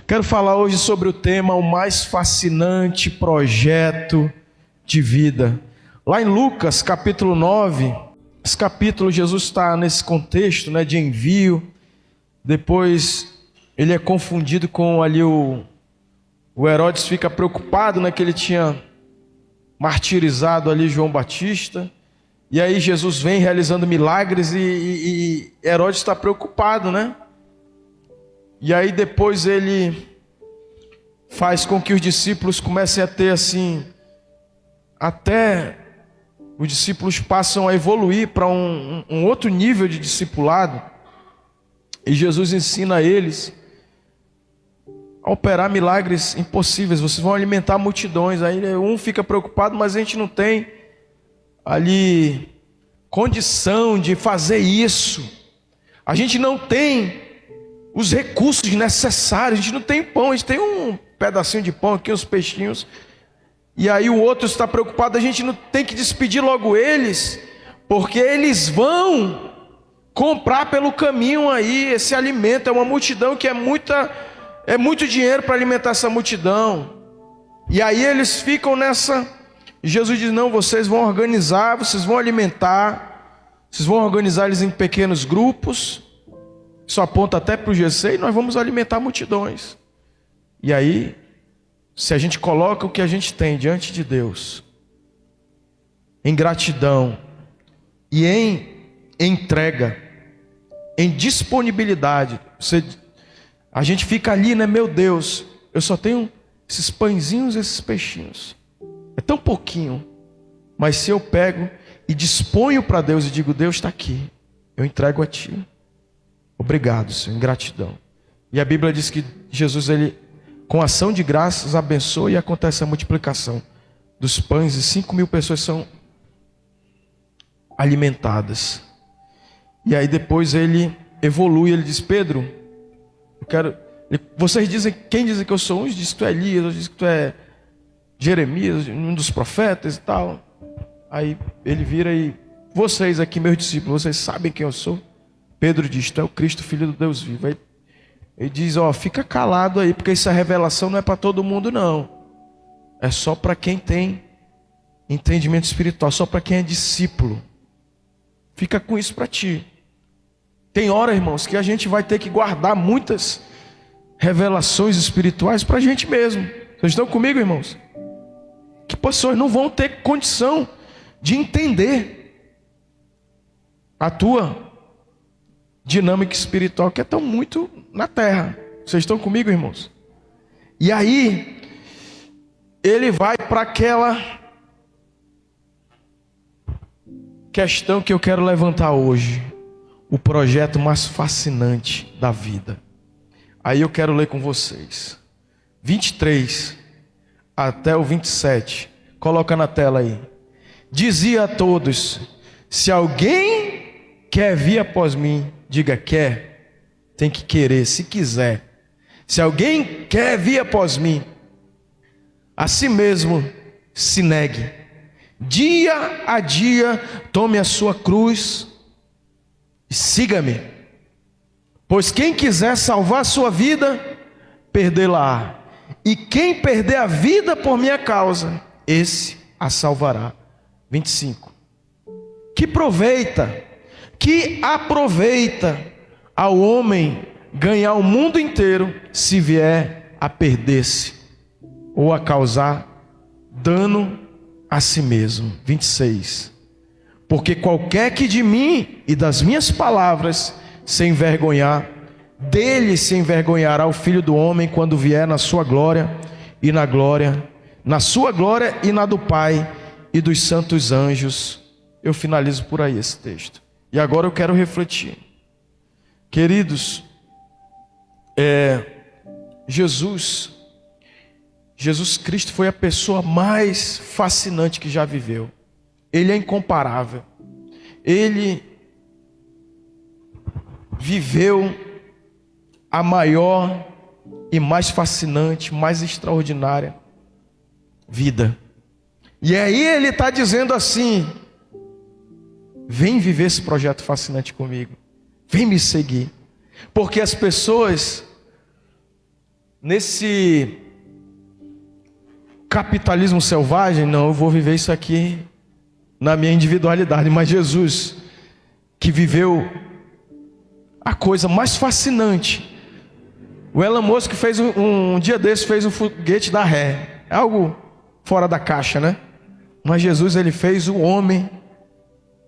Quero falar hoje sobre o tema, o mais fascinante projeto de vida. Lá em Lucas, capítulo 9, esse capítulo Jesus está nesse contexto, de envio. Depois ele é confundido com ali o Herodes fica preocupado, que ele tinha martirizado ali João Batista. E aí Jesus vem realizando milagres e Herodes está preocupado, E aí depois ele faz com que os discípulos comecem a ter assim, até os discípulos passam a evoluir para um outro nível de discipulado. E Jesus ensina a eles a operar milagres impossíveis. Vocês vão alimentar multidões. Aí um fica preocupado, mas a gente não tem ali condição de fazer isso. A gente não tem os recursos necessários. A gente não tem pão, a gente tem um pedacinho de pão aqui, uns peixinhos. E aí o outro está preocupado. A gente não tem que despedir logo eles, porque eles vão comprar pelo caminho aí esse alimento. É uma multidão que é muito dinheiro para alimentar essa multidão. E aí eles ficam nessa. Jesus diz: não, vocês vão organizar, vocês vão alimentar, vocês vão organizar eles em pequenos grupos. Isso aponta até para o GC, e nós vamos alimentar multidões. E aí, se a gente coloca o que a gente tem diante de Deus, em gratidão e em entrega, em disponibilidade, a gente fica ali, meu Deus, eu só tenho esses pãezinhos, esses peixinhos. É tão pouquinho, mas se eu pego e disponho para Deus e digo: Deus está aqui, eu entrego a Ti. Obrigado, Senhor, em gratidão. E a Bíblia diz que Jesus, ele, com ação de graças, abençoa e acontece a multiplicação dos pães, e 5.000 pessoas são alimentadas. E aí depois ele evolui, ele diz: Pedro, vocês dizem, quem dizem que eu sou? Uns dizem que tu é Elias, outros dizem que tu é Jeremias, um dos profetas e tal. Aí ele vira e: vocês aqui, meus discípulos, vocês sabem quem eu sou? Pedro diz: tu é o Cristo, Filho do Deus vivo. Aí ele diz: fica calado aí, porque essa revelação não é para todo mundo, não. É só para quem tem entendimento espiritual, só para quem é discípulo. Fica com isso para ti. Tem hora, irmãos, que a gente vai ter que guardar muitas revelações espirituais para a gente mesmo. Vocês estão comigo, irmãos? Que pessoas não vão ter condição de entender a tua dinâmica espiritual, que é tão muito na terra. Vocês estão comigo, irmãos? E aí ele vai para aquela questão que eu quero levantar hoje, o projeto mais fascinante da vida. Aí eu quero ler com vocês 23 até o 27. Coloca na tela aí. Dizia a todos: se alguém quer vir após mim, diga quer, tem que querer, se quiser. Se alguém quer vir após mim, a si mesmo se negue. Dia a dia tome a sua cruz e siga-me. Pois quem quiser salvar a sua vida, perdê-la-á. E quem perder a vida por minha causa, esse a salvará. 25. Que aproveita ao homem ganhar o mundo inteiro, se vier a perder-se ou a causar dano a si mesmo. 26. Porque qualquer que de mim e das minhas palavras se envergonhar, dele se envergonhará o Filho do Homem quando vier na sua glória e na sua glória e na do Pai e dos santos anjos. Eu finalizo por aí esse texto. E agora eu quero refletir. Queridos, Jesus Cristo foi a pessoa mais fascinante que já viveu. Ele é incomparável. Ele viveu a maior e mais fascinante, mais extraordinária vida. E aí ele está dizendo assim: vem viver esse projeto fascinante comigo, vem me seguir. Porque as pessoas nesse capitalismo selvagem, não, eu vou viver isso aqui na minha individualidade. Mas Jesus, que viveu a coisa mais fascinante. O Elon Musk fez um dia desse, fez um foguete da ré. É algo fora da caixa, né? Mas Jesus, ele fez o homem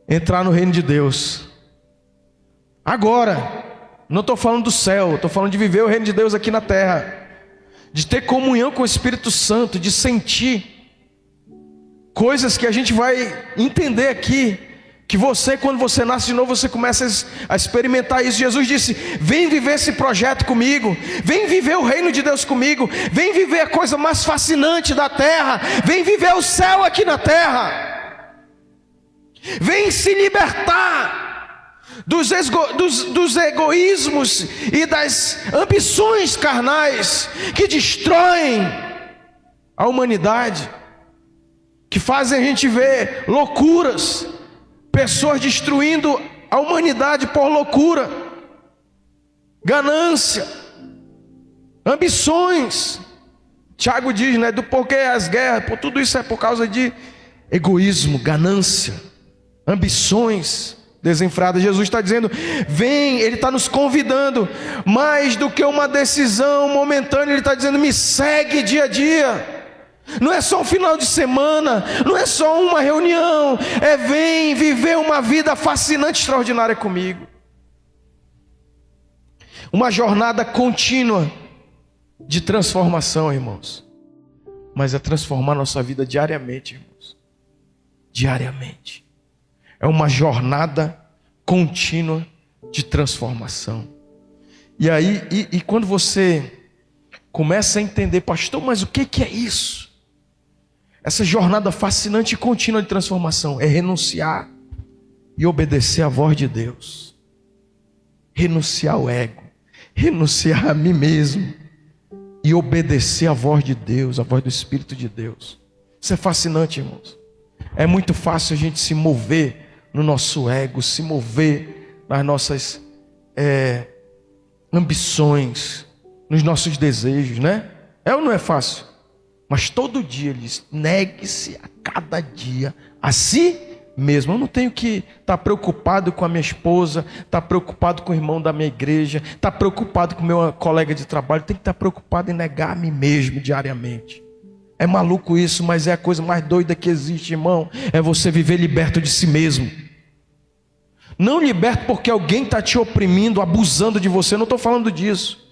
entrar no reino de Deus. Agora, não estou falando do céu, estou falando de viver o reino de Deus aqui na terra. De ter comunhão com o Espírito Santo, de sentir coisas que a gente vai entender aqui. Que você, quando você nasce de novo, você começa a experimentar isso. Jesus disse: vem viver esse projeto comigo, vem viver o reino de Deus comigo, vem viver a coisa mais fascinante da terra, vem viver o céu aqui na terra, vem se libertar dos egoísmos e das ambições carnais que destroem a humanidade, que fazem a gente ver loucuras, pessoas destruindo a humanidade por loucura, ganância, ambições. Tiago diz, né, do porquê as guerras, por tudo isso é por causa de egoísmo, ganância, ambições desenfreadas. Jesus está dizendo: vem, Ele está nos convidando, mais do que uma decisão momentânea, Ele está dizendo: me segue dia a dia. Não é só um final de semana, não é só uma reunião, é vem viver uma vida fascinante, extraordinária comigo. Uma jornada contínua de transformação, irmãos. Mas é transformar nossa vida diariamente, irmãos. Diariamente. É uma jornada contínua de transformação. E aí, quando você começa a entender: pastor, mas o que é isso? Essa jornada fascinante e contínua de transformação é renunciar e obedecer à voz de Deus. Renunciar ao ego, renunciar a mim mesmo e obedecer à voz de Deus, à voz do Espírito de Deus. Isso é fascinante, irmãos. É muito fácil a gente se mover no nosso ego, se mover nas nossas ambições, nos nossos desejos, né? É ou não é fácil? Mas todo dia ele diz: negue-se a cada dia a si mesmo. Eu não tenho que estar preocupado com a minha esposa, estar preocupado com o irmão da minha igreja, estar preocupado com o meu colega de trabalho. Tenho que estar preocupado em negar a mim mesmo diariamente. É maluco isso, mas é a coisa mais doida que existe, irmão. É você viver liberto de si mesmo. Não liberto porque alguém está te oprimindo, abusando de você. Eu não estou falando disso.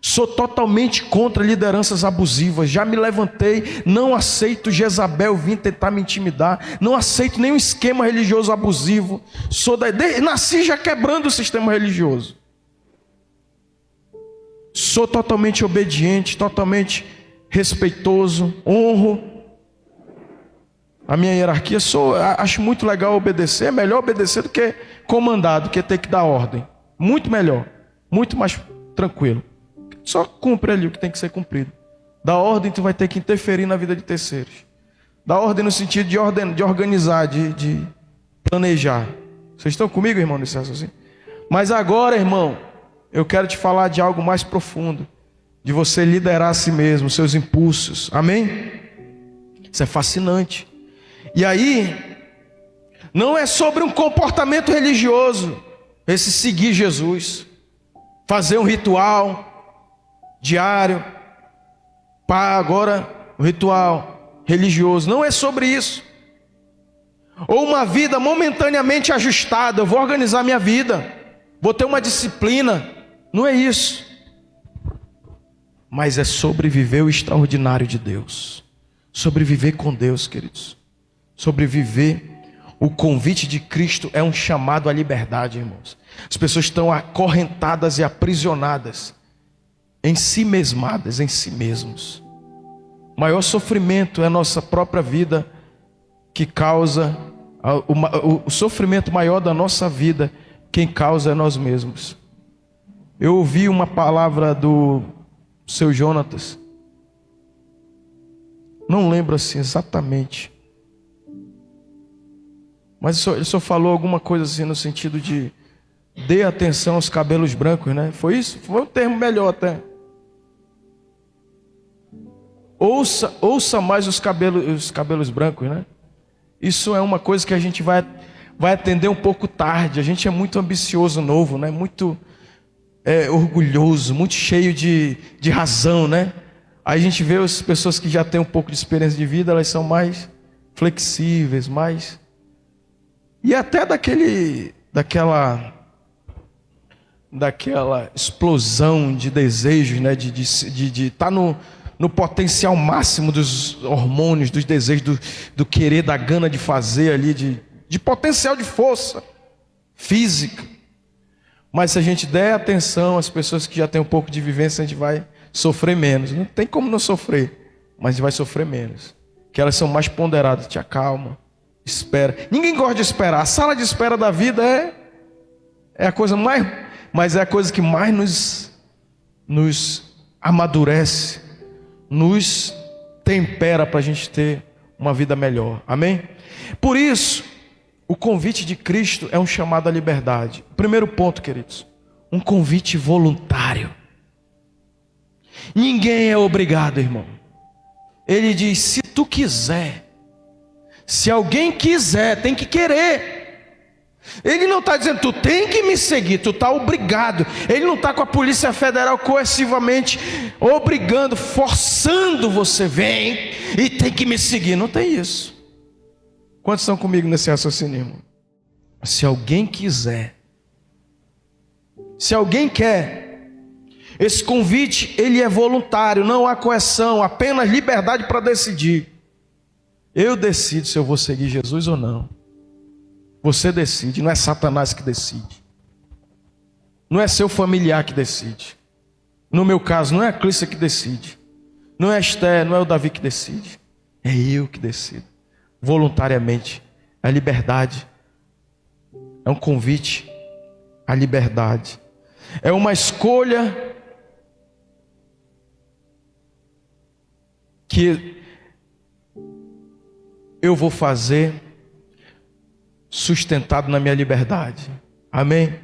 Sou totalmente contra lideranças abusivas. Já me levantei, não aceito Jezabel vir tentar me intimidar. Não aceito nenhum esquema religioso abusivo. Nasci já quebrando o sistema religioso. Sou totalmente obediente, totalmente respeitoso, honro a minha hierarquia. Acho muito legal obedecer. É melhor obedecer do que comandar, do que ter que dar ordem. Muito melhor, muito mais tranquilo. Só cumpre ali o que tem que ser cumprido. Da ordem, tu vai ter que interferir na vida de terceiros. Da ordem no sentido de organizar, de planejar. Vocês estão comigo, irmão, nesse raciocínio? Mas agora, irmão, eu quero te falar de algo mais profundo. De você liderar a si mesmo, seus impulsos. Amém? Isso é fascinante. E aí, não é sobre um comportamento religioso, esse seguir Jesus, fazer um ritual diário, agora o ritual religioso. Não é sobre isso. Ou uma vida momentaneamente ajustada. Eu vou organizar minha vida, vou ter uma disciplina. Não é isso. Mas é sobre viver o extraordinário de Deus. Sobre viver com Deus, queridos. Sobre viver o convite de Cristo. É um chamado à liberdade, irmãos. As pessoas estão acorrentadas e aprisionadas em si mesmadas, em si mesmos. O maior sofrimento é a nossa própria vida, que causa o sofrimento maior da nossa vida, quem causa é nós mesmos. Eu ouvi uma palavra do seu Jonatas, não lembro assim exatamente, mas ele só falou alguma coisa assim no sentido de dê atenção aos cabelos brancos, né? Foi isso? Foi um termo melhor até. Ouça mais os cabelos brancos, né? Isso é uma coisa que a gente vai atender um pouco tarde. A gente é muito ambicioso novo, né? Muito orgulhoso, muito cheio de razão, né? Aí a gente vê as pessoas que já têm um pouco de experiência de vida, elas são mais flexíveis, mais... E até daquela explosão de desejos, né? De estar no potencial máximo dos hormônios, dos desejos, do querer, da gana de fazer ali, de potencial de força física. Mas se a gente der atenção às pessoas que já têm um pouco de vivência, a gente vai sofrer menos. Não tem como não sofrer, mas a gente vai sofrer menos. Que elas são mais ponderadas. Te acalma, espera. Ninguém gosta de esperar. A sala de espera da vida é a coisa mais... Mas é a coisa que mais nos amadurece, nos tempera para a gente ter uma vida melhor. Amém? Por isso, o convite de Cristo é um chamado à liberdade. Primeiro ponto, queridos, um convite voluntário. Ninguém é obrigado, irmão. Ele diz, se tu quiser. Se alguém quiser, tem que querer. Ele não está dizendo, tu tem que me seguir, tu está obrigado. Ele não está com a Polícia Federal coercivamente obrigando, forçando você, vem e tem que me seguir. Não tem isso. Quantos estão comigo nesse raciocínio, irmão? Se alguém quiser, se alguém quer, esse convite ele é voluntário, não há coerção, apenas liberdade para decidir. Eu decido se eu vou seguir Jesus ou não. Você decide, não é Satanás que decide. Não é seu familiar que decide. No meu caso, não é a Clícia que decide. Não é a Esther, não é o Davi que decide. É eu que decido. Voluntariamente. A liberdade. É um convite à liberdade. É uma escolha que eu vou fazer sustentado na minha liberdade. Amém?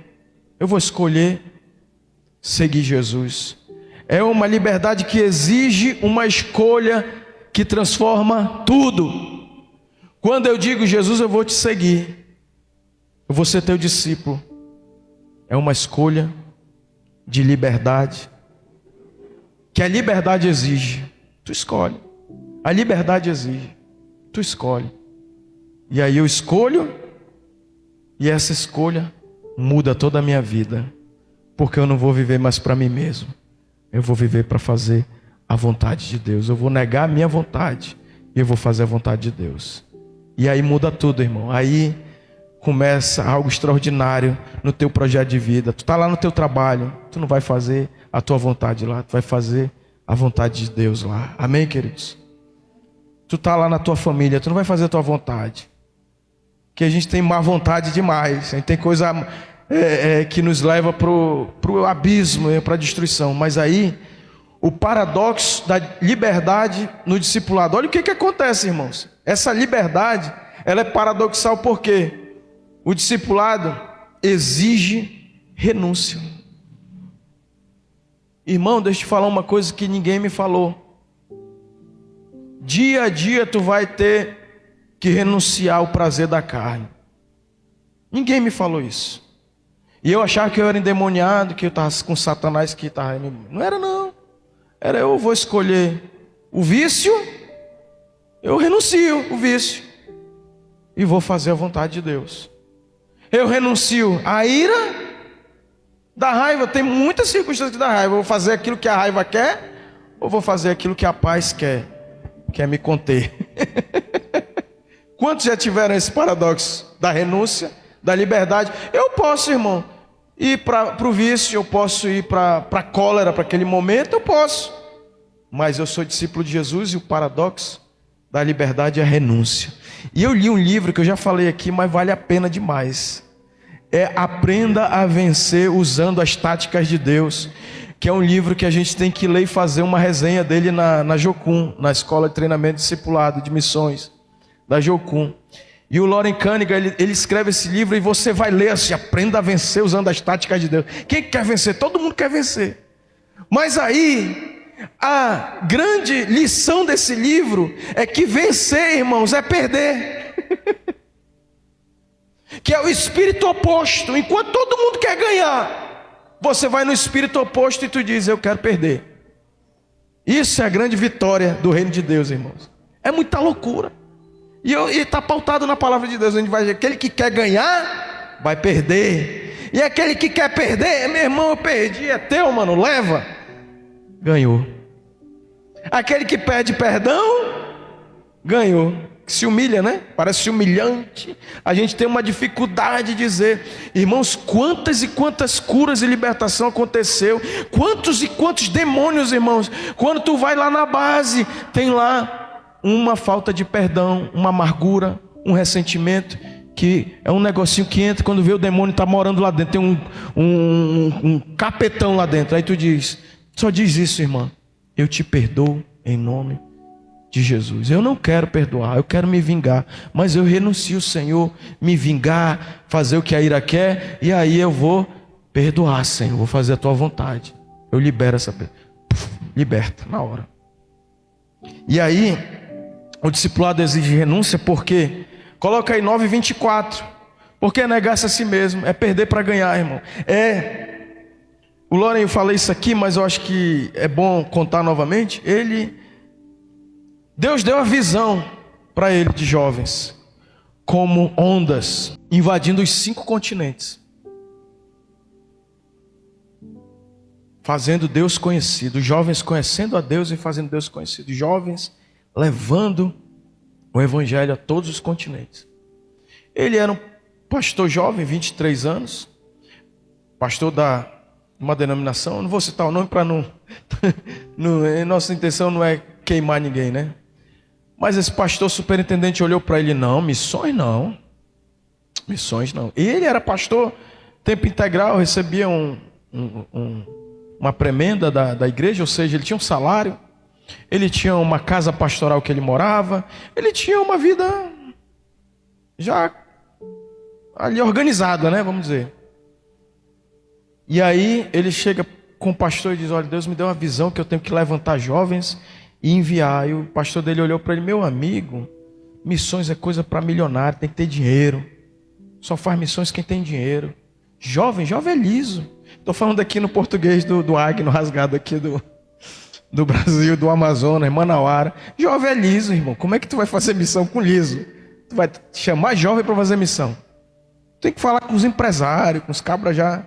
Eu vou escolher seguir Jesus. É uma liberdade que exige uma escolha que transforma tudo. Quando eu digo, Jesus, eu vou te seguir, eu vou ser teu discípulo, é uma escolha de liberdade, que a liberdade exige. Tu escolhe. A liberdade exige. Tu escolhe. E aí eu escolho. E essa escolha muda toda a minha vida. Porque eu não vou viver mais para mim mesmo. Eu vou viver para fazer a vontade de Deus. Eu vou negar a minha vontade. E eu vou fazer a vontade de Deus. E aí muda tudo, irmão. Aí começa algo extraordinário no teu projeto de vida. Tu está lá no teu trabalho. Tu não vai fazer a tua vontade lá. Tu vai fazer a vontade de Deus lá. Amém, queridos? Tu está lá na tua família. Tu não vai fazer a tua vontade. Que a gente tem má vontade demais, a gente tem coisa que nos leva para o abismo, para a destruição. Mas aí, o paradoxo da liberdade no discipulado. Olha o que acontece, irmãos. Essa liberdade, ela é paradoxal porque o discipulado exige renúncia. Irmão, deixa eu te falar uma coisa que ninguém me falou. Dia a dia tu vai ter que renunciar ao prazer da carne. Ninguém me falou isso. E eu achava que eu era endemoniado, que eu estava com Satanás que estava... Não era não. Era eu vou escolher o vício, eu renuncio o vício. E vou fazer a vontade de Deus. Eu renuncio à ira, da raiva. Tem muitas circunstâncias que dá raiva. Eu vou fazer aquilo que a raiva quer, ou vou fazer aquilo que a paz quer me conter. Quantos já tiveram esse paradoxo da renúncia, da liberdade? Eu posso, irmão, ir para o vício, eu posso ir para a cólera, para aquele momento, eu posso. Mas eu sou discípulo de Jesus e o paradoxo da liberdade é a renúncia. E eu li um livro que eu já falei aqui, mas vale a pena demais. É Aprenda a Vencer Usando as Táticas de Deus, que é um livro que a gente tem que ler e fazer uma resenha dele na Jocum, na Escola de Treinamento Discipulado de Missões da Jocum. E o Loren Cunningham, ele escreve esse livro e você vai ler assim: aprenda a vencer usando as táticas de Deus. Quem quer vencer? Todo mundo quer vencer. Mas aí a grande lição desse livro é que vencer, irmãos, é perder. Que é o espírito oposto. Enquanto todo mundo quer ganhar, você vai no espírito oposto e tu diz: eu quero perder. Isso é a grande vitória do reino de Deus, irmãos. É muita loucura. E está pautado na palavra de Deus. A gente vai dizer: aquele que quer ganhar, vai perder. E aquele que quer perder: meu irmão, eu perdi, é teu, mano, leva. Ganhou. Aquele que pede perdão, ganhou. Se humilha, né? Parece humilhante. A gente tem uma dificuldade de dizer: irmãos, quantas e quantas curas e libertação aconteceu, quantos e quantos demônios, irmãos. Quando tu vai lá na base, tem lá uma falta de perdão, uma amargura, um ressentimento, que é um negocinho que entra, quando vê o demônio está morando lá dentro, tem um capetão lá dentro. Aí tu diz, só diz isso, irmã: eu te perdoo em nome de Jesus. Eu não quero perdoar, eu quero me vingar, mas eu renuncio, Senhor, me vingar, fazer o que a ira quer, e aí eu vou perdoar, Senhor, vou fazer a tua vontade. Eu libero essa pessoa, liberta na hora. E aí o discipulado exige renúncia, porque coloca aí 9:24, porque negar-se a si mesmo é perder para ganhar, irmão. O Loren, eu falei isso aqui, mas eu acho que é bom contar novamente. Deus deu a visão para ele de jovens, como ondas invadindo os 5 continentes, fazendo Deus conhecido, jovens conhecendo a Deus e fazendo Deus conhecido, jovens levando o evangelho a todos os continentes. Ele era um pastor jovem, 23 anos, pastor da uma denominação, não vou citar o nome para não, nossa intenção não é queimar ninguém, né? Mas esse pastor superintendente olhou para ele: não, missões não. Missões não. Ele era pastor tempo integral, recebia uma premenda da igreja, ou seja, ele tinha um salário, ele tinha uma casa pastoral que ele morava, ele tinha uma vida já ali organizada, né? Vamos dizer. E aí ele chega com o pastor e diz: olha, Deus me deu uma visão que eu tenho que levantar jovens e enviar. E o pastor dele olhou para ele: meu amigo, missões é coisa para milionário, tem que ter dinheiro. Só faz missões quem tem dinheiro. Jovem é liso. Estou falando aqui no português do Agno, rasgado aqui do Brasil, do Amazonas, Manauara. Jovem é liso, irmão. Como é que tu vai fazer missão com liso? Tu vai chamar jovem para fazer missão? Tem que falar com os empresários, com os cabras já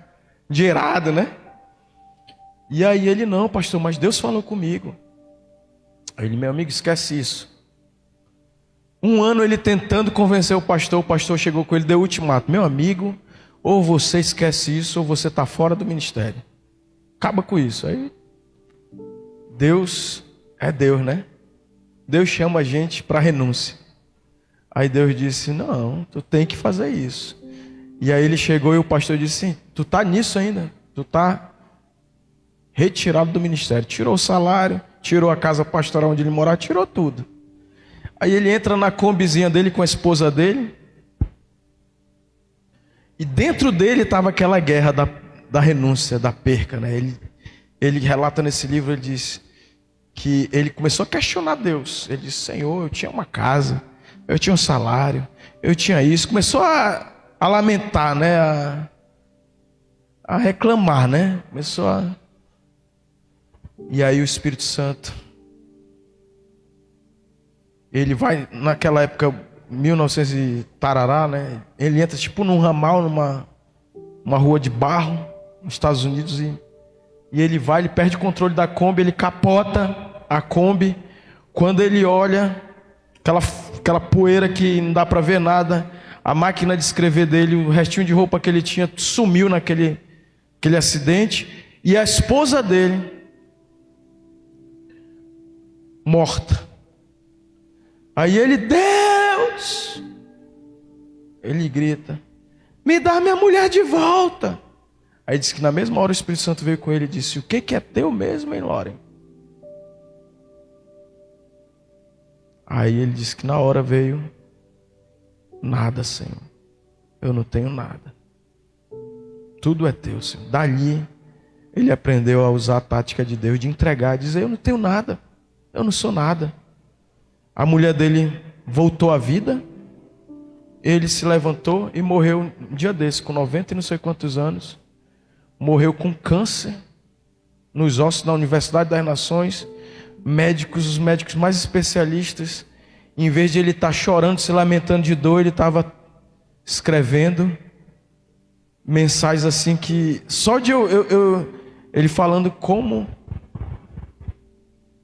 dinheirados, né? E aí ele: não, pastor, mas Deus falou comigo. Aí ele: meu amigo, esquece isso. Um ano ele tentando convencer o pastor chegou com ele, deu ultimato: meu amigo, ou você esquece isso, ou você está fora do ministério. Acaba com isso. Aí Deus é Deus, né? Deus chama a gente para renúncia. Aí Deus disse: não, tu tem que fazer isso. E aí ele chegou e o pastor disse: sim, tu está nisso ainda, tu está retirado do ministério. Tirou o salário, tirou a casa pastoral onde ele morava, tirou tudo. Aí ele entra na combizinha dele com a esposa dele, e dentro dele estava aquela guerra da renúncia, da perca, né? Ele relata nesse livro, ele diz que ele começou a questionar Deus. Ele disse: Senhor, eu tinha uma casa, eu tinha um salário, eu tinha isso. Começou a lamentar, né? A reclamar, né? E aí o Espírito Santo, ele vai, naquela época, 1900 e tarará, né? Ele entra tipo num ramal, numa rua de barro, nos Estados Unidos, e ele vai, ele perde o controle da Kombi, ele capota a Kombi. Quando ele olha, aquela poeira que não dá para ver nada, a máquina de escrever dele, o restinho de roupa que ele tinha, sumiu naquele acidente, e a esposa dele morta. Aí ele: Deus, ele grita: me dá minha mulher de volta. Aí diz que na mesma hora o Espírito Santo veio com ele e disse: o que é teu mesmo, hein, Loren? Aí ele disse que na hora veio: nada, Senhor, eu não tenho nada, tudo é teu, Senhor. Dali ele aprendeu a usar a tática de Deus, de entregar, de dizer: eu não tenho nada, eu não sou nada. A mulher dele voltou à vida, ele se levantou e morreu um dia desse, com 90 e não sei quantos anos. Morreu com câncer nos ossos da Universidade das Nações. Os médicos mais especialistas, em vez de ele estar chorando, se lamentando de dor, ele estava escrevendo mensagens assim que só de ele falando como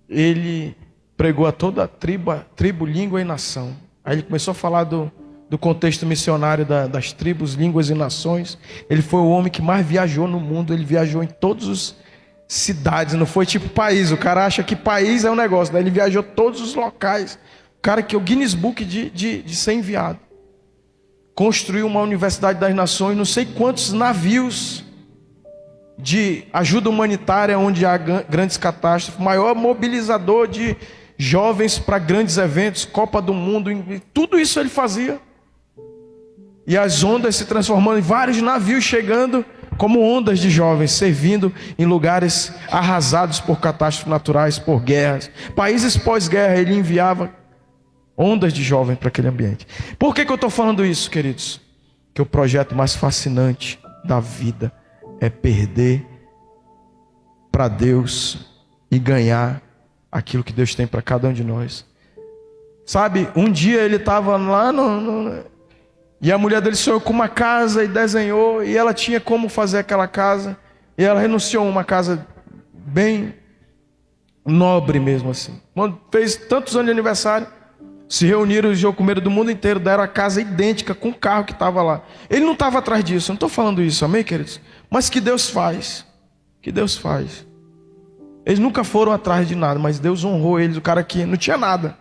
ele pregou a toda a tribo, língua e nação. Aí ele começou a falar do contexto missionário das tribos, línguas e nações. Ele foi o homem que mais viajou no mundo. Ele viajou em todas as cidades, não foi tipo país. O cara acha que país é um negócio, né? Ele viajou todos os locais. O cara que é o Guinness Book de ser enviado. Construiu uma Universidade das Nações, não sei quantos navios de ajuda humanitária onde há grandes catástrofes, maior mobilizador de jovens para grandes eventos, Copa do Mundo, tudo isso ele fazia. E as ondas se transformando em vários navios chegando como ondas de jovens, servindo em lugares arrasados por catástrofes naturais, por guerras. Países pós-guerra, ele enviava ondas de jovens para aquele ambiente. Por que eu estou falando isso, queridos? Que o projeto mais fascinante da vida é perder para Deus e ganhar aquilo que Deus tem para cada um de nós. Sabe, um dia ele estava lá e a mulher dele sonhou com uma casa e desenhou, e ela tinha como fazer aquela casa, e ela renunciou a uma casa bem nobre mesmo assim. Quando fez tantos anos de aniversário, se reuniram e comeram do mundo inteiro, deram a casa idêntica com o carro que estava lá. Ele não estava atrás disso, eu não estou falando isso, amém, queridos? Mas que Deus faz, que Deus faz. Eles nunca foram atrás de nada, mas Deus honrou eles, o cara que não tinha nada.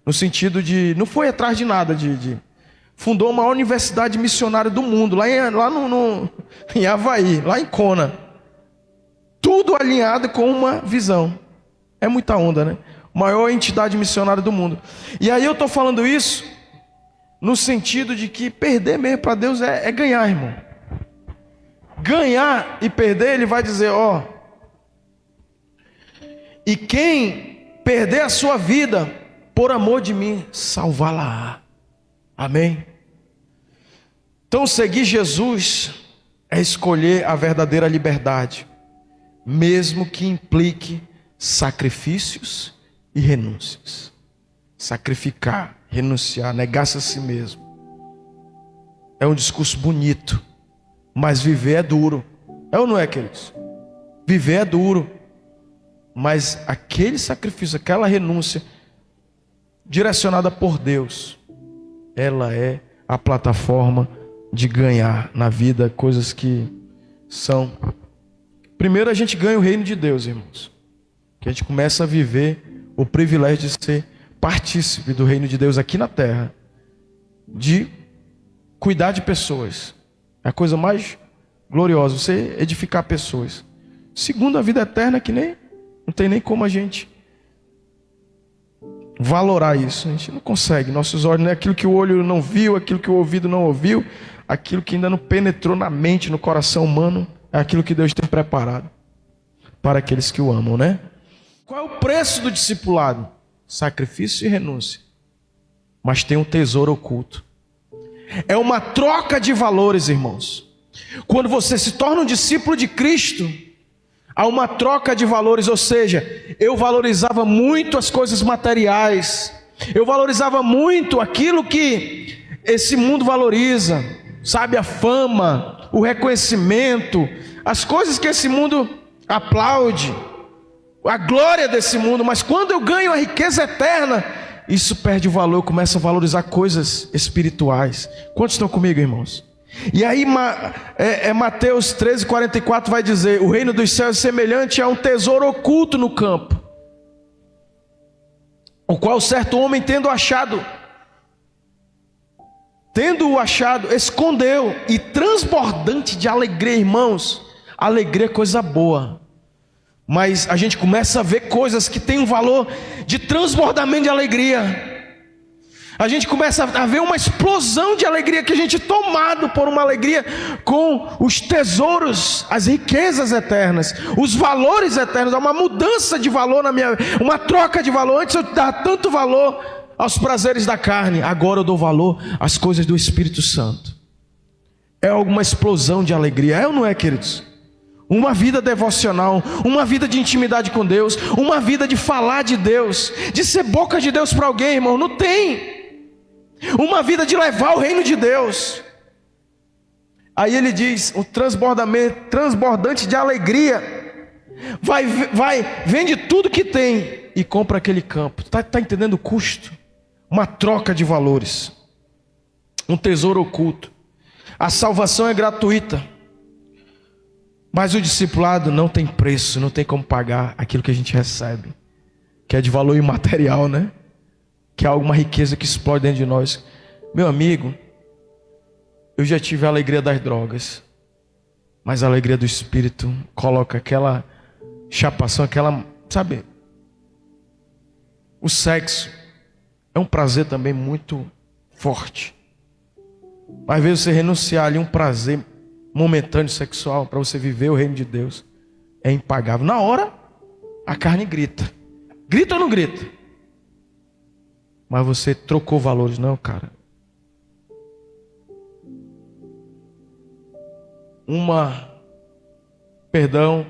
No sentido de, não foi atrás de nada, fundou a maior universidade missionária do mundo, lá em Havaí, lá em Kona. Tudo alinhado com uma visão. É muita onda, né? Maior entidade missionária do mundo. E aí eu estou falando isso no sentido de que perder mesmo para Deus é ganhar, irmão. Ganhar e perder, ele vai dizer, ó. E quem perder a sua vida por amor de mim, salvá-la. Amém? Então seguir Jesus é escolher a verdadeira liberdade, mesmo que implique sacrifícios e renúncias. Sacrificar, renunciar, negar-se a si mesmo. É um discurso bonito, mas viver é duro. É ou não é, queridos? Viver é duro, mas aquele sacrifício, aquela renúncia direcionada por Deus, ela é a plataforma de ganhar na vida coisas que são... Primeiro a gente ganha o reino de Deus, irmãos. Que a gente começa a viver o privilégio de ser partícipe do reino de Deus aqui na terra. De cuidar de pessoas. É a coisa mais gloriosa, você edificar pessoas. Segundo, a vida eterna que não tem nem como a gente valorar isso. A gente não consegue. Nossos olhos não é aquilo que o olho não viu, aquilo que o ouvido não ouviu, aquilo que ainda não penetrou na mente, no coração humano, é aquilo que Deus tem preparado para aqueles que o amam, né? Qual é o preço do discipulado? Sacrifício e renúncia. Mas tem um tesouro oculto. É uma troca de valores, irmãos. Quando você se torna um discípulo de Cristo, há uma troca de valores, ou seja, eu valorizava muito as coisas materiais, eu valorizava muito aquilo que esse mundo valoriza, sabe, a fama, o reconhecimento, as coisas que esse mundo aplaude, a glória desse mundo, mas quando eu ganho a riqueza eterna, isso perde o valor, eu começo a valorizar coisas espirituais. Quantos estão comigo, irmãos? E aí Mateus 13:44 vai dizer: o reino dos céus é semelhante a um tesouro oculto no campo, o qual certo homem tendo-o achado, escondeu, e transbordante de alegria, irmãos. Alegria é coisa boa, mas a gente começa a ver coisas que têm um valor de transbordamento de alegria. A gente começa a ver uma explosão de alegria, que a gente é tomado por uma alegria com os tesouros, as riquezas eternas, os valores eternos. Há uma mudança de valor na minha vida, uma troca de valor. Antes eu dava tanto valor aos prazeres da carne, agora eu dou valor às coisas do Espírito Santo. É alguma explosão de alegria, é ou não é, queridos? Uma vida devocional, uma vida de intimidade com Deus, uma vida de falar de Deus, de ser boca de Deus para alguém, irmão, não tem. Uma vida de levar o reino de Deus. Aí ele diz, o transbordante de alegria, vende tudo que tem e compra aquele campo. Está entendendo o custo? Uma troca de valores, um tesouro oculto. A salvação é gratuita, mas o discipulado não tem preço, não tem como pagar aquilo que a gente recebe, que é de valor imaterial, né? Que é alguma riqueza que explode dentro de nós. Meu amigo, eu já tive a alegria das drogas, mas a alegria do Espírito coloca aquela chapação, aquela, sabe? O sexo é um prazer também muito forte. Às vezes você renunciar ali um prazer momentâneo sexual para você viver o reino de Deus é impagável. Na hora, a carne grita. Grita ou não grita? Mas você trocou valores. Não, cara.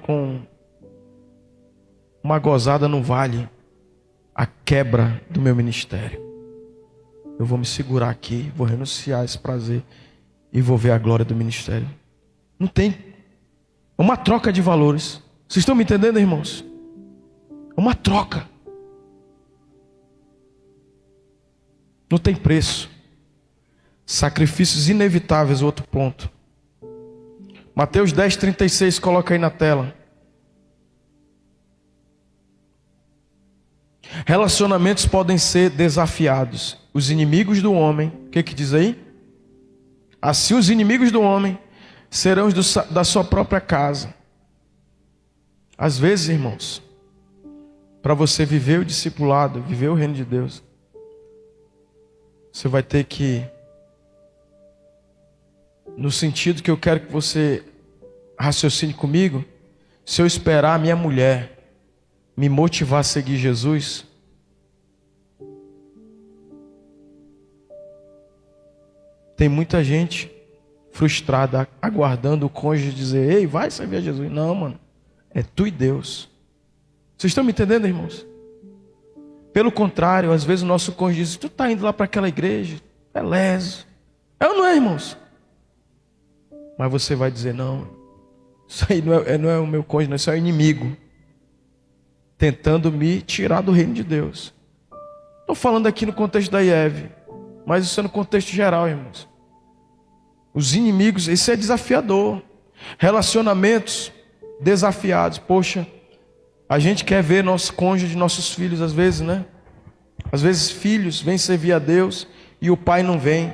Com uma gozada não vale a quebra do meu ministério. Eu vou me segurar aqui, vou renunciar a esse prazer e vou ver a glória do ministério. Não tem. É uma troca de valores. Vocês estão me entendendo, irmãos? É uma troca. Não tem preço. Sacrifícios inevitáveis, outro ponto. Mateus 10:36, coloca aí na tela. Relacionamentos podem ser desafiados. Os inimigos do homem, o que diz aí? Assim os inimigos do homem serão os da sua própria casa. Às vezes, irmãos, para você viver o discipulado, viver o reino de Deus, você vai ter que, no sentido que eu quero que você raciocine comigo, se eu esperar a minha mulher me motivar a seguir Jesus, tem muita gente frustrada, aguardando o cônjuge dizer, ei, vai servir a Jesus. Não, mano, é tu e Deus. Vocês estão me entendendo, irmãos? Pelo contrário, às vezes o nosso cônjuge diz, tu está indo lá para aquela igreja, é leso. É ou não é, irmãos? Mas você vai dizer, não, isso aí não é o meu cônjuge, não, isso é o inimigo, tentando me tirar do reino de Deus. Estou falando aqui no contexto da IEV, mas isso é no contexto geral, irmãos. Os inimigos, isso é desafiador. Relacionamentos desafiados. Poxa, a gente quer ver nosso cônjuge, nossos filhos, às vezes, né? Às vezes filhos vêm servir a Deus e o pai não vem.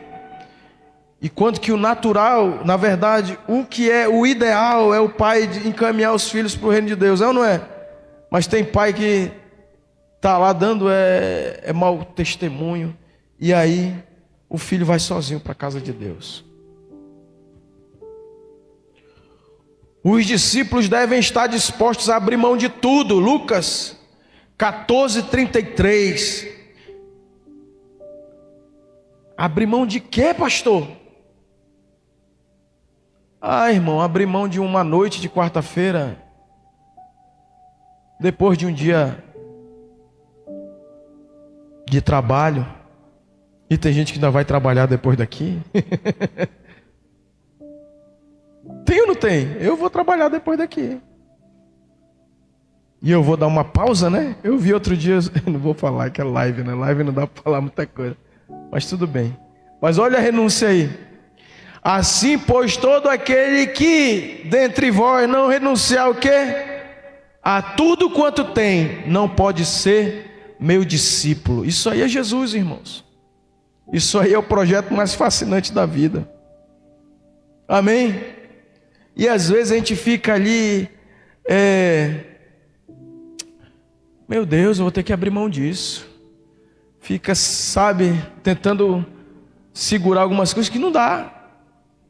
E quando que o natural, na verdade, o que é o ideal é o pai encaminhar os filhos para o reino de Deus, é ou não é? Mas tem pai que está lá dando mau testemunho, e aí o filho vai sozinho para a casa de Deus. Os discípulos devem estar dispostos a abrir mão de tudo. Lucas 14:33. Abrir mão de quê, pastor? Irmão, abrir mão de uma noite de quarta-feira, depois de um dia de trabalho, e tem gente que ainda vai trabalhar depois daqui. Tem ou não tem? Eu vou trabalhar depois daqui. E eu vou dar uma pausa, né? Eu vi outro dia, não vou falar que é live, né? Live não dá para falar muita coisa, mas tudo bem. Mas olha a renúncia aí. Assim, pois, todo aquele que dentre vós não renunciar o quê? A tudo quanto tem, não pode ser meu discípulo. Isso aí é Jesus, irmãos. Isso aí é o projeto mais fascinante da vida. Amém? E às vezes a gente fica ali, meu Deus, eu vou ter que abrir mão disso. fica, sabe, tentando segurar algumas coisas que não dá.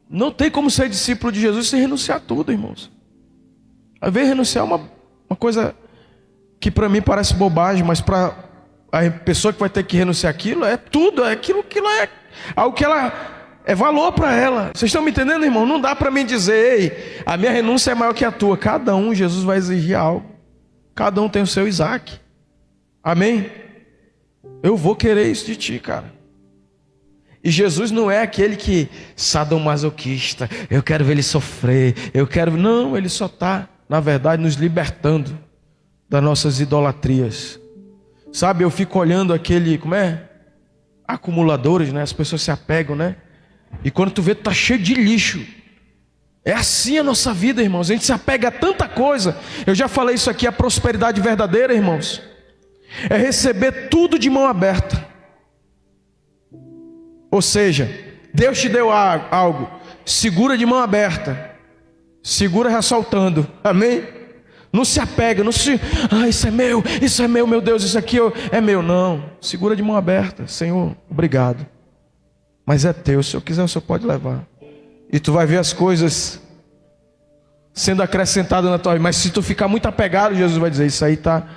Não tem como ser discípulo de Jesus sem renunciar a tudo, irmãos. Às vezes renunciar é uma coisa que para mim parece bobagem, mas para a pessoa que vai ter que renunciar aquilo, é tudo, é aquilo que ela é, algo que ela é valor para ela. Vocês estão me entendendo, irmão? Não dá para mim dizer, ei, a minha renúncia é maior que a tua. Cada um, Jesus vai exigir algo. Cada um tem o seu Isaac. Amém? Eu vou querer isso de ti, cara. E Jesus não é aquele que sadomasoquista, eu quero ver ele sofrer, não, ele só está, na verdade, nos libertando das nossas idolatrias. Sabe, eu fico olhando aquele, acumuladores, né? As pessoas se apegam, né? E quando tu vê, tu tá cheio de lixo. É assim a nossa vida, irmãos. A gente se apega a tanta coisa. Eu já falei isso aqui, a prosperidade verdadeira, irmãos, é receber tudo de mão aberta. Ou seja, Deus te deu algo, segura de mão aberta, segura ressaltando, amém? Não se apega, isso é meu, meu Deus, isso aqui é meu. Não, segura de mão aberta. Senhor, obrigado, mas é teu, se eu quiser o Senhor pode levar. E tu vai ver as coisas sendo acrescentadas na tua vida. Mas se tu ficar muito apegado, Jesus vai dizer, isso aí está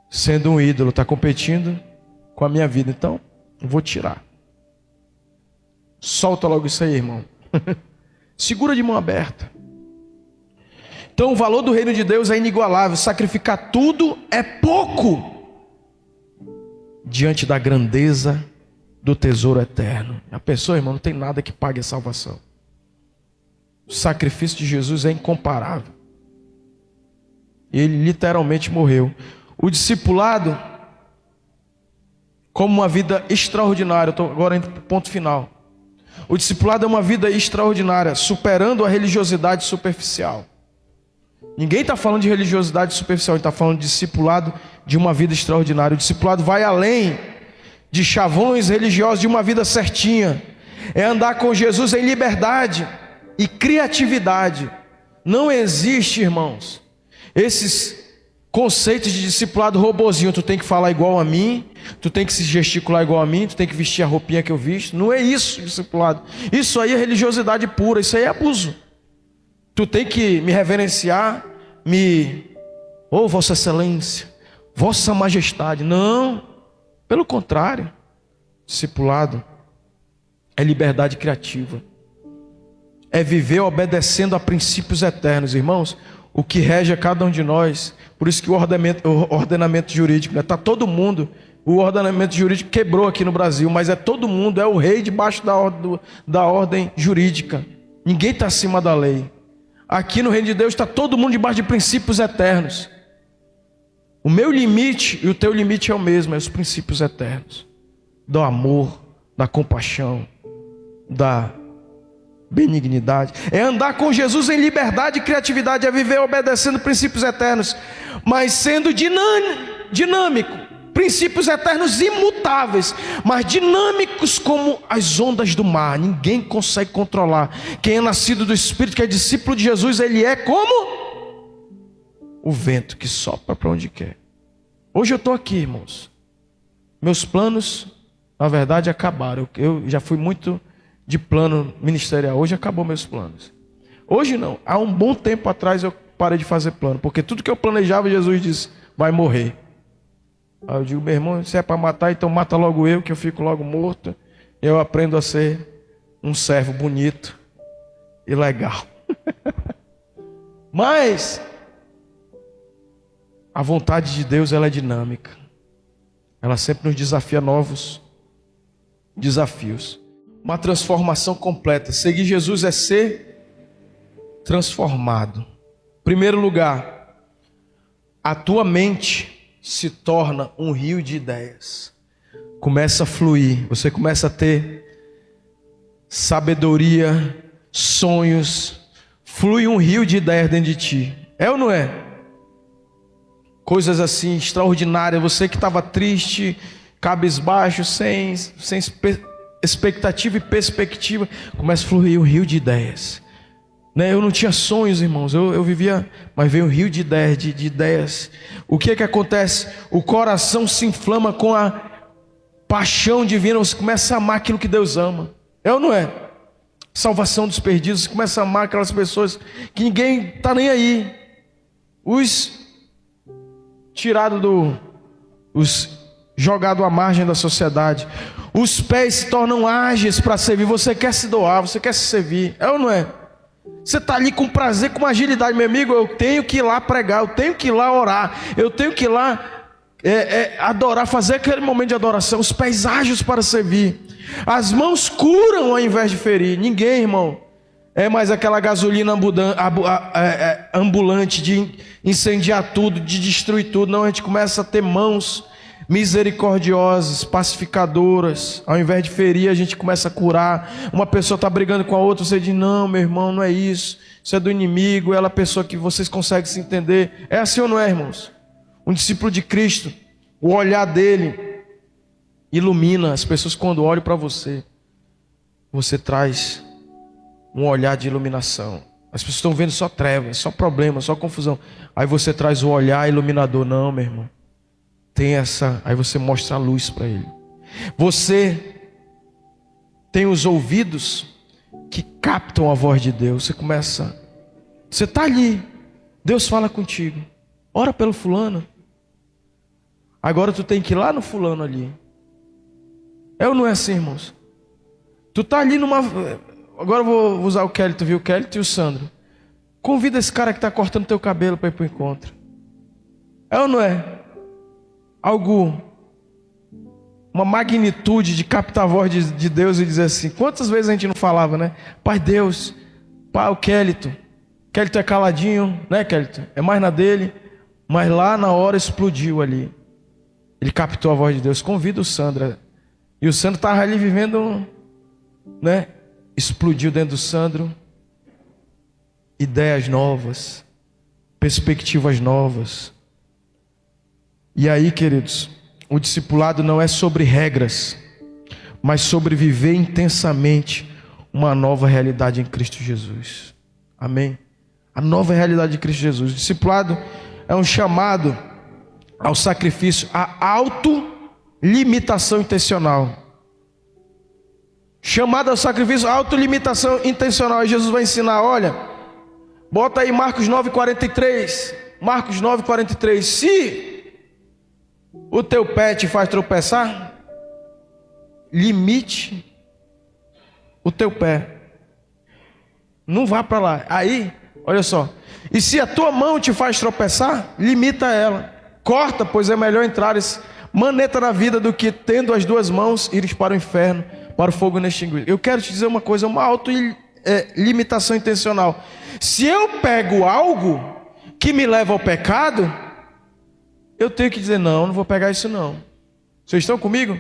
sendo um ídolo, está competindo com a minha vida, então eu vou tirar. Solta logo isso aí, irmão. Segura de mão aberta. Então o valor do reino de Deus é inigualável. Sacrificar tudo é pouco diante da grandeza do tesouro eterno. A pessoa, irmão, não tem nada que pague a salvação. O sacrifício de Jesus é incomparável. Ele literalmente morreu. O discipulado, como uma vida extraordinária. Eu estou agora indo para o ponto final. O discipulado é uma vida extraordinária, superando a religiosidade superficial. Ninguém está falando de religiosidade superficial, ele está falando de discipulado de uma vida extraordinária. O discipulado vai além de chavões religiosos, de uma vida certinha. É andar com Jesus em liberdade e criatividade. Não existe, irmãos, esses conceitos de discipulado robozinho. Tu tem que falar igual a mim, tu tem que se gesticular igual a mim, tu tem que vestir a roupinha que eu visto. Não é isso, discipulado. Isso aí é religiosidade pura, isso aí é abuso. Tu tem que me reverenciar, Vossa Excelência, Vossa Majestade. Não, pelo contrário. Discipulado é liberdade criativa. É viver obedecendo a princípios eternos, irmãos. O que rege a cada um de nós. Por isso que o ordenamento jurídico, está todo mundo, o ordenamento jurídico quebrou aqui no Brasil, mas todo mundo, é o rei debaixo da ordem jurídica. Ninguém está acima da lei. Aqui no reino de Deus está todo mundo debaixo de princípios eternos. O meu limite e o teu limite é o mesmo, é os princípios eternos. Do amor, da compaixão, da benignidade. É andar com Jesus em liberdade e criatividade, é viver obedecendo princípios eternos, mas sendo dinâmico. Princípios eternos imutáveis, mas dinâmicos como as ondas do mar. Ninguém consegue controlar. Quem é nascido do Espírito, que é discípulo de Jesus, ele é como o vento que sopra para onde quer. Hoje eu estou aqui, irmãos. Meus planos, na verdade, acabaram. Eu já fui muito de plano ministerial. Hoje acabou meus planos. Hoje não. Há um bom tempo atrás eu parei de fazer plano, porque tudo que eu planejava, Jesus disse, vai morrer. Aí eu digo, meu irmão, se é para matar, então mata logo eu, que eu fico logo morto. E eu aprendo a ser um servo bonito e legal. Mas a vontade de Deus, ela é dinâmica. Ela sempre nos desafia a novos desafios. Uma transformação completa. Seguir Jesus é ser transformado. Em primeiro lugar, a tua mente se torna um rio de ideias. Começa a fluir. Você começa a ter sabedoria, sonhos. Flui um rio de ideias dentro de ti. É ou não é? Coisas assim extraordinárias. Você que estava triste, cabisbaixo, sem expectativa e perspectiva, começa a fluir um rio de ideias. Eu não tinha sonhos, irmãos, eu vivia, mas veio um rio de ideias, de ideias. O que é que acontece? O coração se inflama com a paixão divina, você começa a amar aquilo que Deus ama. É ou não é? Salvação dos perdidos, você começa a amar aquelas pessoas que ninguém está nem aí. Os tirados os jogados à margem da sociedade. Os pés se tornam ágeis para servir. Você quer se doar, você quer se servir. É ou não é? Você está ali com prazer, com agilidade. Meu amigo, eu tenho que ir lá pregar, eu tenho que ir lá orar, eu tenho que ir lá adorar, fazer aquele momento de adoração. Os pés ágeis para servir. As mãos curam ao invés de ferir. Ninguém, irmão, é mais aquela gasolina ambulante de incendiar tudo, de destruir tudo. Não, a gente começa a ter mãos misericordiosas, pacificadoras. Ao invés de ferir, a gente começa a curar. Uma pessoa está brigando com a outra, você diz: não, meu irmão, não é isso, isso é do inimigo. Ela é a pessoa que vocês conseguem se entender. É assim ou não é, irmãos? Um discípulo de Cristo, o olhar dele ilumina as pessoas. Quando olham para você, você traz um olhar de iluminação. As pessoas estão vendo só trevas, só problemas, só confusão. Aí você traz o olhar iluminador. Não, meu irmão, tem essa. Aí você mostra a luz para ele. Você tem os ouvidos que captam a voz de Deus. Você está ali, Deus fala contigo. Ora pelo fulano. Agora tu tem que ir lá no fulano ali. É ou não é assim, irmãos? Tu tá ali numa... Agora eu vou usar o Kelly, tu viu o Kelly e o Sandro. Convida esse cara que está cortando teu cabelo para ir para o encontro. É ou não é? Uma magnitude de captar a voz de Deus e dizer assim. Quantas vezes a gente não falava, né? Pai Deus, pai, o Kellyton é caladinho, né, Kellyton? É mais na dele. Mas lá na hora explodiu ali. Ele captou a voz de Deus. Convida o Sandro. E o Sandro estava ali vivendo, né? Explodiu dentro do Sandro ideias novas, perspectivas novas. E aí, queridos, o discipulado não é sobre regras, mas sobre viver intensamente uma nova realidade em Cristo Jesus. Amém? A nova realidade de Cristo Jesus. O discipulado é um chamado ao sacrifício, à autolimitação intencional. Chamado ao sacrifício, autolimitação intencional. E Jesus vai ensinar, olha, bota aí Marcos 9:43. Marcos 9:43. Se o teu pé te faz tropeçar, limite o teu pé. Não vá para lá. Aí, olha só. E se a tua mão te faz tropeçar, limita ela. Corta, pois é melhor entrares maneta na vida do que, tendo as duas mãos, ires para o inferno, para o fogo inextinguível. Eu quero te dizer uma coisa, uma autolimitação intencional. Se eu pego algo que me leva ao pecado, eu tenho que dizer: não vou pegar isso não. Vocês estão comigo?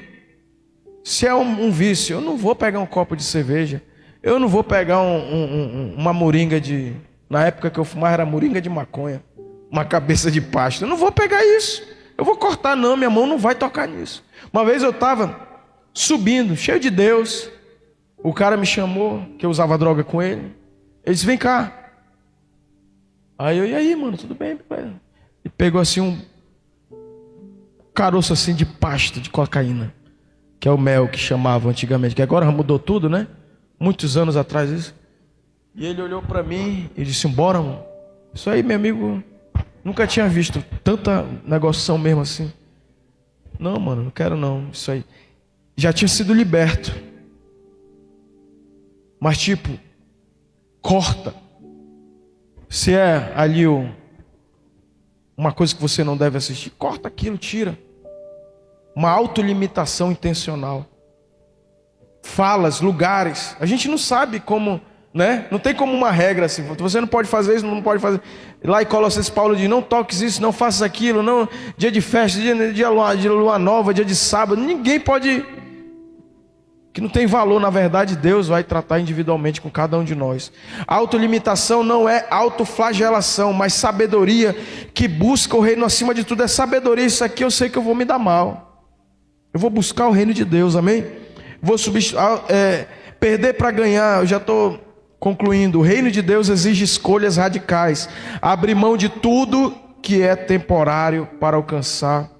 Se é um vício, eu não vou pegar um copo de cerveja. Eu não vou pegar uma moringa de... Na época que eu fumava era moringa de maconha. Uma cabeça de pasto. Eu não vou pegar isso. Eu vou cortar não, minha mão não vai tocar nisso. Uma vez eu estava subindo, cheio de Deus. O cara me chamou, que eu usava droga com ele. Ele disse: vem cá. Aí eu: e aí, mano, tudo bem? E pegou assim um caroço assim de pasto de cocaína, que é o mel que chamava antigamente, que agora mudou tudo, né? Muitos anos atrás isso. E ele olhou para mim e disse: bora, mano. Isso aí, meu amigo, nunca tinha visto tanta negoção mesmo assim. Não, mano, não quero não. Isso aí já tinha sido liberto. Mas tipo, corta. Se é ali uma coisa que você não deve assistir, corta aquilo, tira. Uma autolimitação intencional. Falas, lugares. A gente não sabe como, né? Não tem como uma regra assim. Você não pode fazer isso, não pode fazer. Lá em Colossenses Paulo diz: não toques isso, não faças aquilo, não. Dia de festa, dia de lua nova, dia de sábado. Ninguém pode. Que não tem valor, na verdade, Deus vai tratar individualmente com cada um de nós. Autolimitação não é autoflagelação, mas sabedoria que busca o reino acima de tudo. É sabedoria. Isso aqui eu sei que eu vou me dar mal. Eu vou buscar o reino de Deus, amém? Vou perder para ganhar. Eu já estou concluindo. O reino de Deus exige escolhas radicais. Abrir mão de tudo que é temporário para alcançar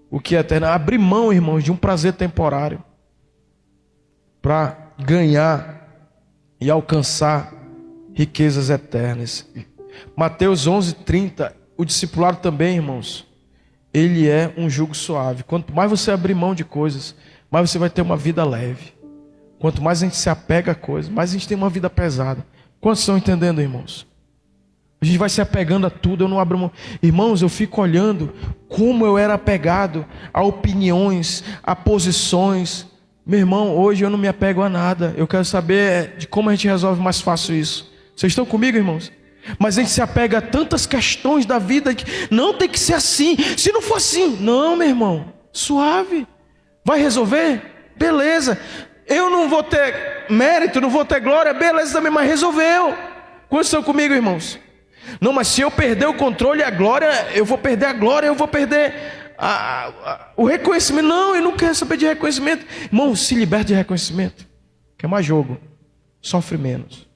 o que é eterno. Abrir mão, irmãos, de um prazer temporário para ganhar e alcançar riquezas eternas. Mateus 11:30, o discipulado também, irmãos, ele é um jugo suave. Quanto mais você abrir mão de coisas, mais você vai ter uma vida leve. Quanto mais a gente se apega a coisas, mais a gente tem uma vida pesada. Quantos estão entendendo, irmãos? A gente vai se apegando a tudo, eu não abro mão. Irmãos, eu fico olhando como eu era apegado a opiniões, a posições. Meu irmão, hoje eu não me apego a nada. Eu quero saber de como a gente resolve mais fácil isso. Vocês estão comigo, irmãos? Mas a gente se apega a tantas questões da vida que não tem que ser assim. Se não for assim, não, meu irmão, suave. Vai resolver? Beleza. Eu não vou ter mérito, não vou ter glória, beleza também, mas resolveu. Quantos estão comigo, irmãos? Não, mas se eu perder o controle e a glória, eu vou perder a glória, eu vou perder o reconhecimento. Não, eu não quero saber de reconhecimento. Irmão, se liberte de reconhecimento. Quer mais jogo, sofre menos.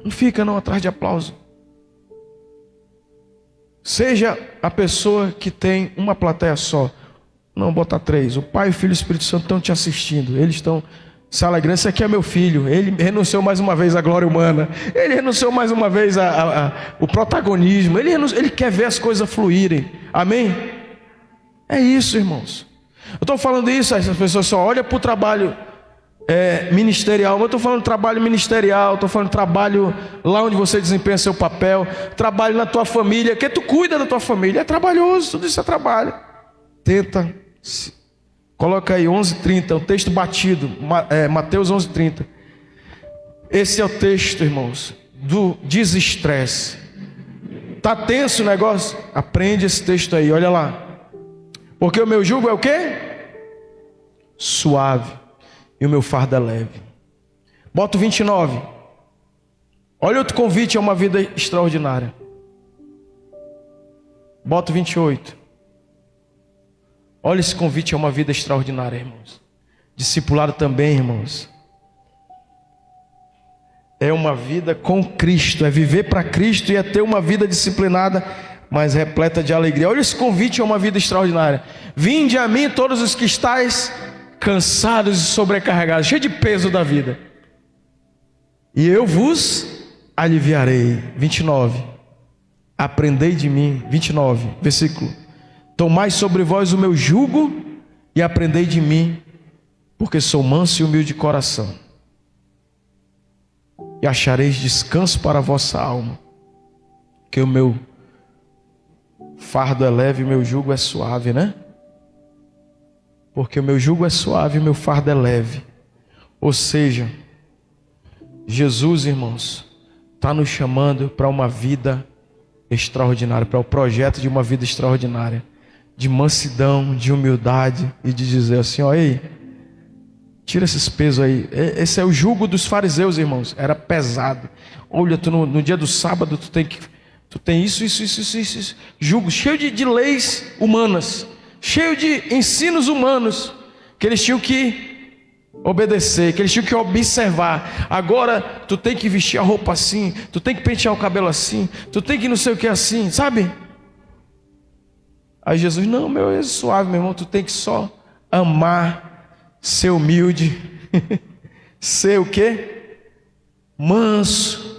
Não fica não atrás de aplauso. Seja a pessoa que tem uma plateia só. Não, botar 3. O Pai, o Filho e o Espírito Santo estão te assistindo. Eles estão se alegrando. Esse aqui é meu filho. Ele renunciou mais uma vez à glória humana. Ele renunciou mais uma vez o protagonismo. Ele quer ver as coisas fluírem. Amém? É isso, irmãos. Eu estou falando isso, as pessoas só olham para o trabalho ministerial. Eu estou falando trabalho ministerial. Estou falando trabalho lá onde você desempenha seu papel. Trabalho na tua família. Que tu cuida da tua família. É trabalhoso, tudo isso é trabalho. Tenta. Coloca aí 11:30, o texto batido, Mateus 11:30. Esse é o texto, irmãos, do desestresse. Tá tenso o negócio? Aprende esse texto aí, olha lá. Porque o meu jugo é o quê? Suave. E o meu fardo é leve. Bota o 29. Olha outro convite a uma vida extraordinária. Bota o 28. Olha esse convite a uma vida extraordinária, irmãos. Discipulado também, irmãos. É uma vida com Cristo, é viver para Cristo e é ter uma vida disciplinada, mas repleta de alegria. Olha esse convite a uma vida extraordinária. Vinde a mim todos os que estáis cansados e sobrecarregados, cheios de peso da vida, e eu vos aliviarei. 29. Aprendei de mim. 29, versículo. Tomai sobre vós o meu jugo e aprendei de mim, porque sou manso e humilde de coração, e achareis descanso para a vossa alma, que o meu fardo é leve e o meu jugo é suave, né? Porque o meu jugo é suave e o meu fardo é leve. Ou seja, Jesus, irmãos, está nos chamando para uma vida extraordinária, para o projeto de uma vida extraordinária, de mansidão, de humildade, e de dizer assim, ó, ei, tira esses pesos aí. Esse é o jugo dos fariseus, irmãos, era pesado. Olha, tu no dia do sábado tu tem isso, jugo cheio de leis humanas, cheio de ensinos humanos, que eles tinham que obedecer, que eles tinham que observar. Agora tu tem que vestir a roupa assim, tu tem que pentear o cabelo assim, tu tem que não sei o que assim, sabe? Aí Jesus, não, meu, é suave, meu irmão, tu tem que só amar, ser humilde, ser o quê? Manso.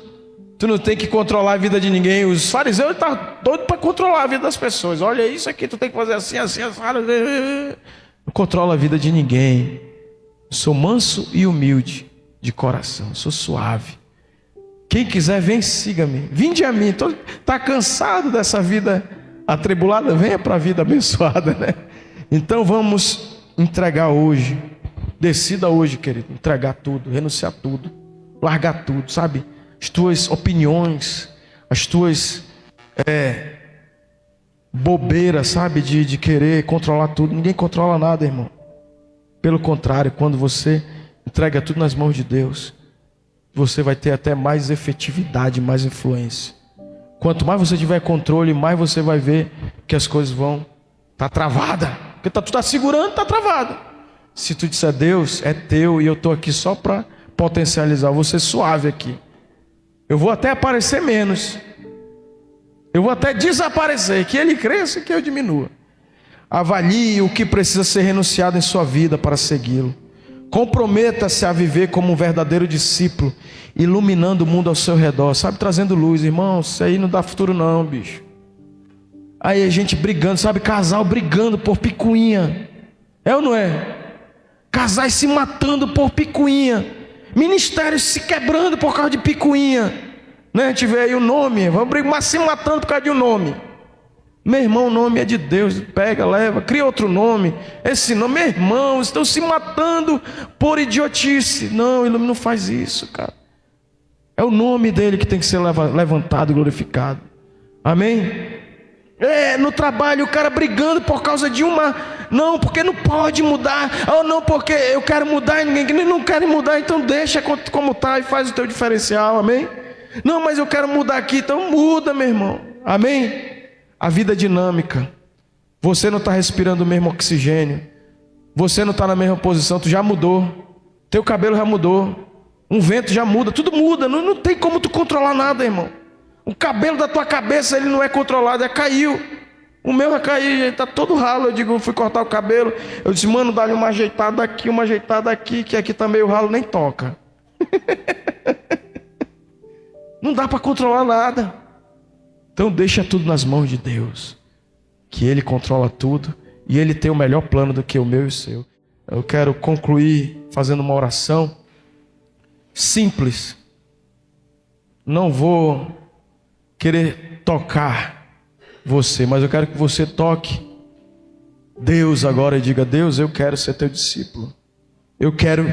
Tu não tem que controlar a vida de ninguém. Os fariseus estão doidos para controlar a vida das pessoas. Olha isso aqui, tu tem que fazer assim, assim, assim. Não controlo a vida de ninguém. Eu sou manso e humilde de coração, sou suave. Quem quiser, vem, siga-me. Vinde a mim. Está cansado dessa vida atribulada? Venha para a vida abençoada, né? Então vamos entregar hoje. Decida hoje, querido, entregar tudo, renunciar tudo, largar tudo, sabe? As tuas opiniões, as tuas bobeiras, sabe? De querer controlar tudo. Ninguém controla nada, irmão. Pelo contrário, quando você entrega tudo nas mãos de Deus, você vai ter até mais efetividade, mais influência. Quanto mais você tiver controle, mais você vai ver que as coisas vão estar travada. Porque tu está segurando, está travado. Se tu disser, Deus, é teu e eu estou aqui só para potencializar, eu vou ser suave aqui. Eu vou até aparecer menos. Eu vou até desaparecer, que ele cresça e que eu diminua. Avalie o que precisa ser renunciado em sua vida para segui-lo. Comprometa-se a viver como um verdadeiro discípulo, iluminando o mundo ao seu redor, sabe, trazendo luz. Irmão, isso aí não dá futuro não, bicho. Aí a gente brigando, sabe, casal brigando por picuinha. É ou não é? Casais se matando por picuinha. Ministérios se quebrando por causa de picuinha, né? A gente vê aí o nome, vamos brigar, mas se matando por causa de um nome. Meu irmão, o nome é de Deus. Pega, leva, cria outro nome. Esse nome, meu irmão, estão se matando por idiotice. Não, ele não faz isso, cara. É o nome dele que tem que ser levantado e glorificado. Amém? No trabalho o cara brigando por causa de uma... Não, porque não pode mudar. Ou não, porque eu quero mudar e ninguém não quer mudar. Então deixa como está e faz o teu diferencial. Amém? Não, mas eu quero mudar aqui. Então muda, meu irmão. Amém? A vida é dinâmica. Você não está respirando o mesmo oxigênio. Você não está na mesma posição. Tu já mudou. Teu cabelo já mudou. Um vento já muda. Tudo muda. Não tem como tu controlar nada, irmão. O cabelo da tua cabeça, ele não é controlado. Caiu. O meu já caiu. Ele está todo ralo. Eu fui cortar o cabelo. Eu disse, mano, dá-lhe uma ajeitada aqui, que aqui está meio ralo. Nem toca. Não dá para controlar nada. Então deixa tudo nas mãos de Deus, que Ele controla tudo e Ele tem o melhor plano do que o meu e o seu. Eu quero concluir fazendo uma oração simples. Não vou querer tocar você, mas eu quero que você toque Deus agora e diga: Deus, eu quero ser teu discípulo. Eu quero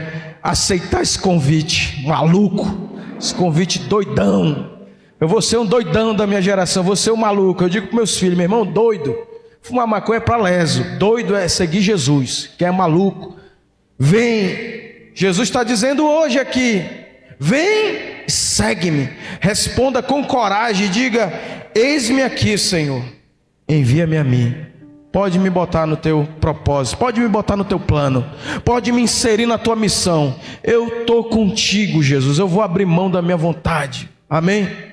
aceitar esse convite maluco, esse convite doidão. Eu vou ser um doidão da minha geração, vou ser um maluco. Eu digo para meus filhos, meu irmão, doido, fumar maconha é para leso. Doido é seguir Jesus, que é maluco. Vem, Jesus está dizendo hoje aqui, vem e segue-me. Responda com coragem e diga: eis-me aqui, Senhor, envia-me a mim. Pode me botar no teu propósito, pode me botar no teu plano, pode me inserir na tua missão. Eu estou contigo, Jesus, eu vou abrir mão da minha vontade. Amém?